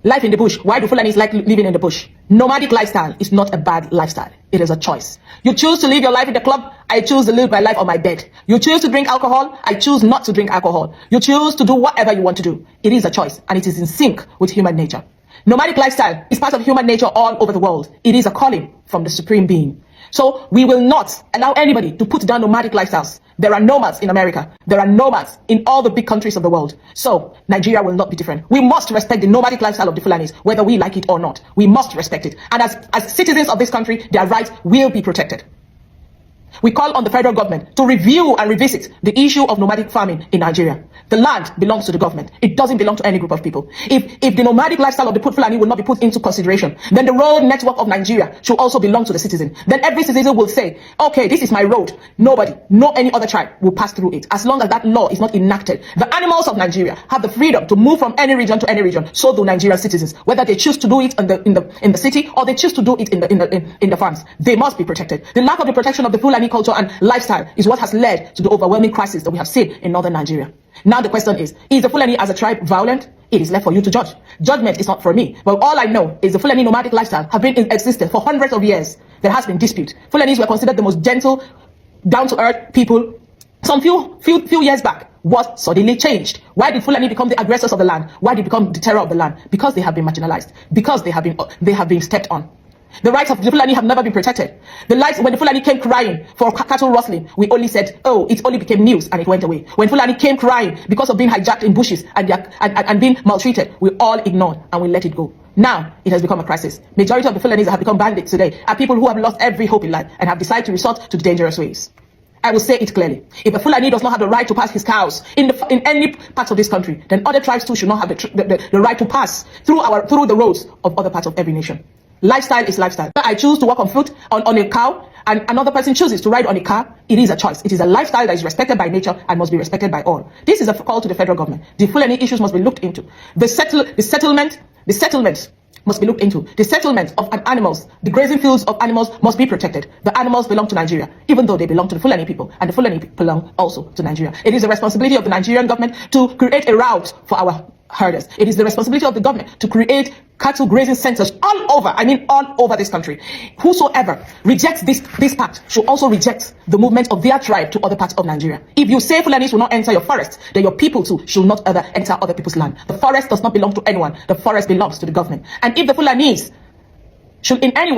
Life in the bush. Why do Fulanis like living in the bush? Nomadic lifestyle is not a bad lifestyle. It is a choice. You choose to live your life in the club. I choose to live my life on my bed. You choose to drink alcohol. I choose not to drink alcohol. You choose to do whatever you want to do. It is a choice, and it is in sync with human nature. Nomadic lifestyle is part of human nature all over the world. It is a calling from the Supreme Being. So we will not allow anybody to put down nomadic lifestyles. There are nomads in America. There are nomads in all the big countries of the world. So Nigeria will not be different. We must respect the nomadic lifestyle of the Fulanis, whether we like it or not. We must respect it. And as citizens of this country, their rights will be protected. We call on the federal government to review and revisit the issue of nomadic farming in Nigeria. The land belongs to the government. It doesn't belong to any group of people. If the nomadic lifestyle of the Fulani will not be put into consideration, then the road network of Nigeria should also belong to the citizen. Then every citizen will say, okay, this is my road. Nobody, no any other tribe will pass through it. As long as that law is not enacted, the animals of Nigeria have the freedom to move from any region to any region. So do Nigerian citizens, whether they choose to do it in the city or they choose to do it in the farms. They must be protected. The lack of the protection of the Fulani culture and lifestyle is what has led to the overwhelming crisis that we have seen in northern Nigeria. Now the question is the Fulani as a tribe violent? It is left for you to judge. Judgment is not for me. But all I know is the Fulani nomadic lifestyle have been in existence for hundreds of years. There has been dispute. Fulanis were considered the most gentle, down-to-earth people some few years back. What suddenly changed? Why did Fulani become the aggressors of the land? Why did they become the terror of the land? Because they have been marginalized. Because they have been stepped on. The rights of the Fulani have never been protected. When the Fulani came crying for cattle rustling, we only said, oh, it only became news and it went away. When Fulani came crying because of being hijacked in bushes and being maltreated, we all ignored and we let it go. Now, it has become a crisis. Majority of the Fulanis that have become bandits today are people who have lost every hope in life and have decided to resort to the dangerous ways. I will say it clearly. If a Fulani does not have the right to pass his cows in any part of this country, then other tribes too should not have the right to pass through the roads of other parts of every nation. Lifestyle is lifestyle. I choose to walk on foot on a cow and another person chooses to ride on a car. It is a choice. It is a lifestyle that is respected by nature and must be respected by all. This is a call to the federal government. The Fulani issues must be looked into. The settlement must be looked into. The settlement of animals, the grazing fields of animals must be protected. The animals belong to Nigeria, even though they belong to the Fulani people, and the Fulani belong also to Nigeria. It is the responsibility of the Nigerian government to create a route for our herders. It is the responsibility of the government to create cattle grazing centers all over this country. Whosoever rejects this pact should also reject the movement of their tribe to other parts of Nigeria. If you say Fulanis will not enter your forest, then your people too should not enter other people's land. The forest does not belong to anyone. The forest belongs to the government. And if the Fulanis should in any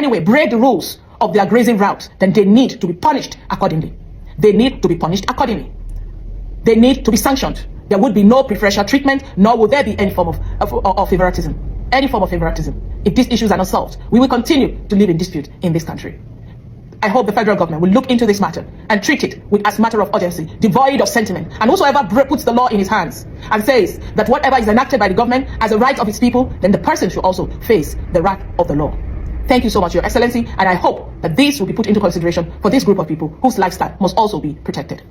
way break the rules of their grazing route, then they need to be punished accordingly. They need to be punished accordingly. They need to be sanctioned. There would be no preferential treatment, nor will there be any form of favoritism. Any form of favoritism. If these issues are not solved, we will continue to live in dispute in this country. I hope the federal government will look into this matter and treat it as a matter of urgency, devoid of sentiment. And whosoever puts the law in his hands and says that whatever is enacted by the government as a right of its people, then the person should also face the wrath of the law. Thank you so much, Your Excellency, and I hope that this will be put into consideration for this group of people whose lifestyle must also be protected.